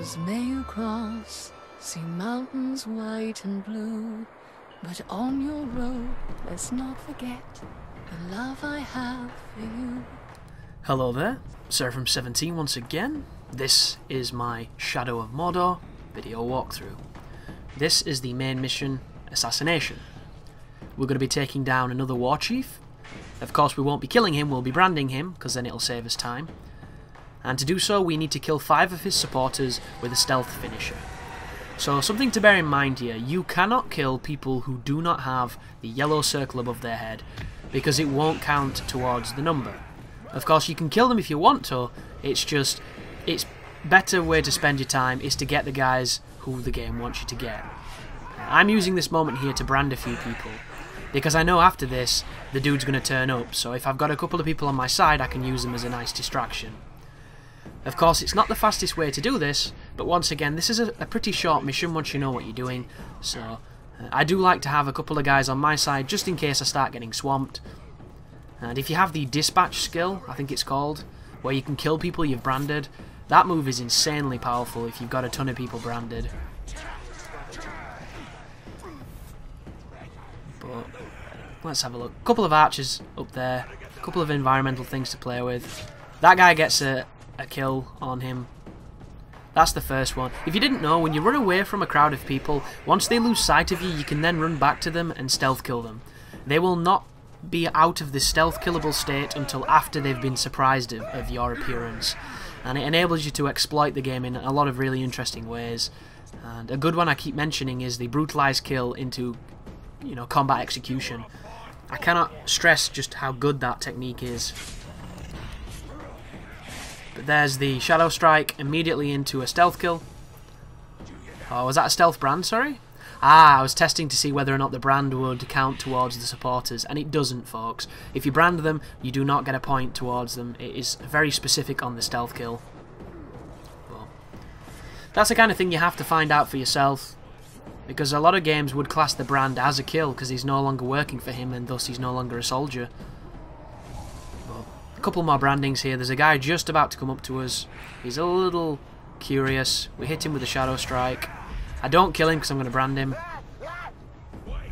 rivers may you cross, see mountains white and blue, but on your road, let's not forget the love I have for you. Hello there, Seraphim17 once again. This is my Shadow of Mordor video walkthrough. This is the main mission, Assassination. We're going to be taking down another war chief. Of course we won't be killing him, we'll be branding him, because then it'll save us time. And to do so we need to kill 5 of his supporters with a stealth finisher. So something to bear in mind here, you cannot kill people who do not have the yellow circle above their head, because it won't count towards the number. Of course you can kill them if you want to, it's better way to spend your time is to get the guys who the game wants you to get. I'm using this moment here to brand a few people, because I know after this the dude's going to turn up, so if I've got a couple of people on my side I can use them as a nice distraction. Of course it's not the fastest way to do this, but once again this is a pretty short mission once you know what you're doing, so I do like to have a couple of guys on my side just in case I start getting swamped. And if you have the dispatch skill, I think it's called, where you can kill people you've branded, that move is insanely powerful if you've got a ton of people branded. But let's have a look. A couple of archers up there, a couple of environmental things to play with. That guy gets a kill on him. That's the first one. If you didn't know, when you run away from a crowd of people, once they lose sight of you, you can then run back to them and stealth kill them. They will not be out of this stealth killable state until after they've been surprised of your appearance. And it enables you to exploit the game in a lot of really interesting ways. And a good one I keep mentioning is the brutalized kill into, combat execution. I cannot stress just how good that technique is. But there's the Shadow Strike immediately into a stealth kill. Oh, was that a stealth brand, sorry? Ah, I was testing to see whether or not the brand would count towards the supporters, and it doesn't, folks. If you brand them, you do not get a point towards them. It is very specific on the stealth kill. But that's the kind of thing you have to find out for yourself, because a lot of games would class the brand as a kill because he's no longer working for him and thus he's no longer a soldier. A couple more brandings here. There's a guy just about to come up to us. He's a little curious. We hit him with a Shadow Strike. I don't kill him because I'm going to brand him.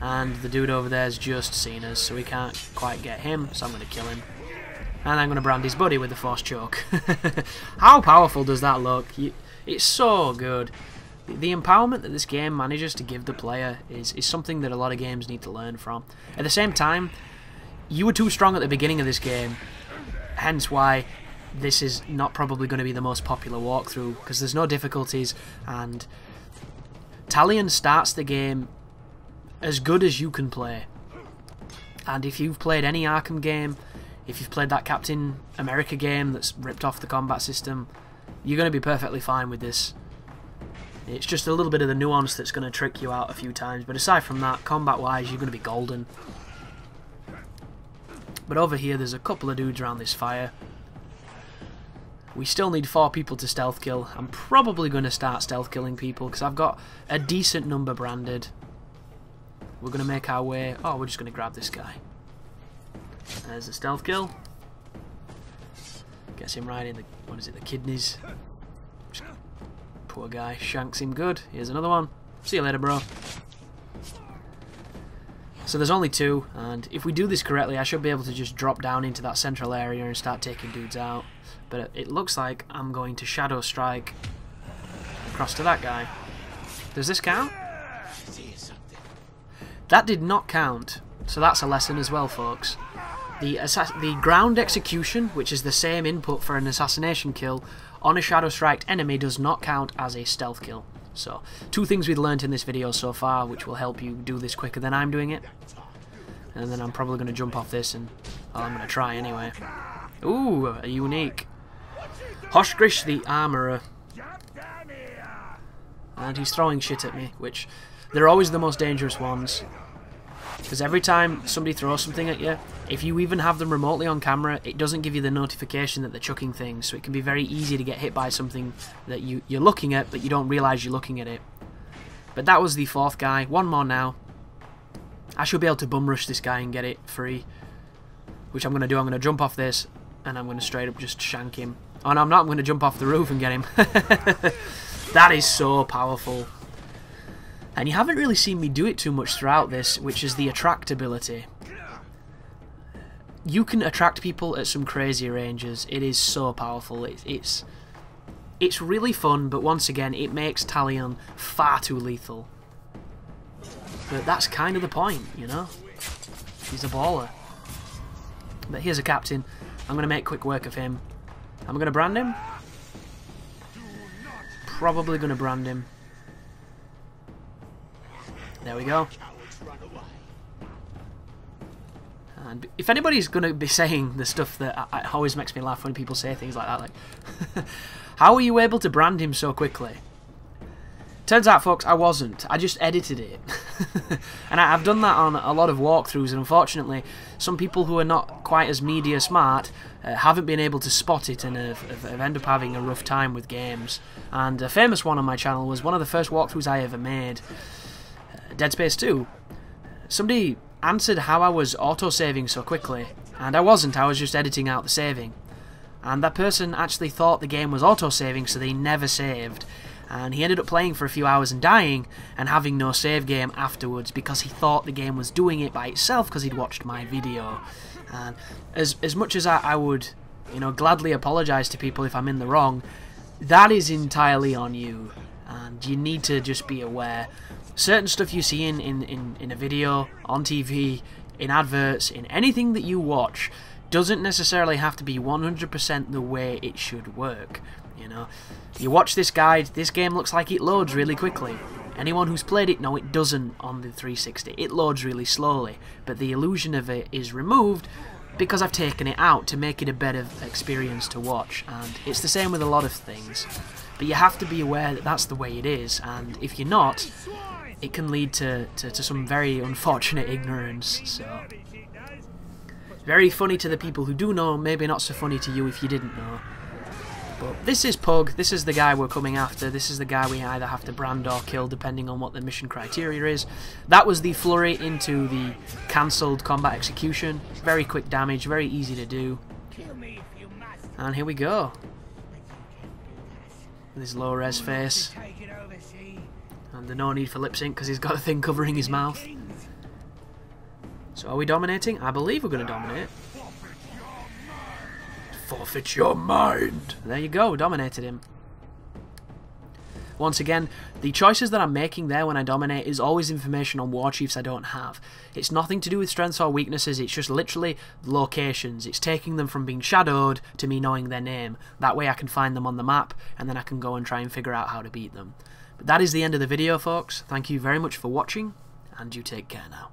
And the dude over there's just seen us, so we can't quite get him, so I'm going to kill him. And I'm going to brand his buddy with the Force Choke. How powerful does that look? It's so good. The empowerment that this game manages to give the player is something that a lot of games need to learn from. At the same time, you were too strong at the beginning of this game. Hence why this is not probably going to be the most popular walkthrough, because there's no difficulties, and Talion starts the game as good as you can play. And if you've played any Arkham game, if you've played that Captain America game that's ripped off the combat system, you're going to be perfectly fine with this. It's just a little bit of the nuance that's going to trick you out a few times, but aside from that, combat-wise, you're going to be golden. But over here there's a couple of dudes around this fire. We still need 4 people to stealth kill. I'm probably going to start stealth killing people because I've got a decent number branded. We're going to make our way... Oh, we're just going to grab this guy. There's the stealth kill. Gets him right in the... What is it? The kidneys. Poor guy. Shanks him good. Here's another one. See you later, bro. So there's only 2, and if we do this correctly I should be able to just drop down into that central area and start taking dudes out. But it looks like I'm going to Shadow Strike across to that guy. Does this count? That did not count, so that's a lesson as well, folks. The ground execution, which is the same input for an assassination kill, on a Shadow Strike enemy does not count as a stealth kill. So, 2 things we've learnt in this video so far, which will help you do this quicker than I'm doing it. And then I'm probably going to jump off this, and well, I'm going to try anyway. Ooh, a unique. Hoshgrish the Armourer. And he's throwing shit at me, which they're always the most dangerous ones. Because every time somebody throws something at you, if you even have them remotely on camera, it doesn't give you the notification that they're chucking things, so it can be very easy to get hit by something that you're looking at, but you don't realise you're looking at it. But that was the 4th guy. 1 more now. I should be able to bum rush this guy and get it free, which I'm going to do. I'm going to jump off this, and I'm going to straight up just shank him. Oh no, I'm not. I'm going to jump off the roof and get him. That is so powerful. And you haven't really seen me do it too much throughout this, which is the attract ability. You can attract people at some crazy ranges. It is so powerful. It's really fun, but once again, it makes Talion far too lethal. But that's kind of the point, you know? He's a baller. But here's a captain. I'm going to make quick work of him. I'm going to brand him. Probably going to brand him. There we go. And if anybody's going to be saying the stuff that always makes me laugh when people say things like that, like, how were you able to brand him so quickly? Turns out, folks, I wasn't. I just edited it. And I've done that on a lot of walkthroughs, and unfortunately, some people who are not quite as media smart haven't been able to spot it and have ended up having a rough time with games. And a famous one on my channel was one of the first walkthroughs I ever made. Dead Space 2. Somebody answered how I was auto-saving so quickly, and I wasn't. I was just editing out the saving. And that person actually thought the game was auto-saving, so they never saved. And he ended up playing for a few hours and dying, and having no save game afterwards because he thought the game was doing it by itself because he'd watched my video. And as much as I would, you know, gladly apologise to people if I'm in the wrong, that is entirely on you. And you need to just be aware. Certain stuff you see in a video, on TV, in adverts, in anything that you watch, doesn't necessarily have to be 100% the way it should work. You know, you watch this guide, this game looks like it loads really quickly. Anyone who's played it, no, it doesn't on the 360. It loads really slowly, but the illusion of it is removed because I've taken it out to make it a better experience to watch. And it's the same with a lot of things. But you have to be aware that that's the way it is, and if you're not, it can lead to some very unfortunate ignorance. So, very funny to the people who do know, maybe not so funny to you if you didn't know. But this is Pug, this is the guy we're coming after, this is the guy we either have to brand or kill depending on what the mission criteria is. That was the flurry into the cancelled combat execution. Very quick damage, very easy to do. And here we go. With his low res face. And the no need for lip sync because he's got a thing covering his mouth. So are we dominating? I believe we're going to dominate. Forfeit your mind. There you go, dominated him. Once again, the choices that I'm making there when I dominate is always information on war chiefs I don't have. It's nothing to do with strengths or weaknesses, it's just literally locations. It's taking them from being shadowed to me knowing their name. That way I can find them on the map, and then I can go and try and figure out how to beat them. But that is the end of the video, folks. Thank you very much for watching, and you take care now.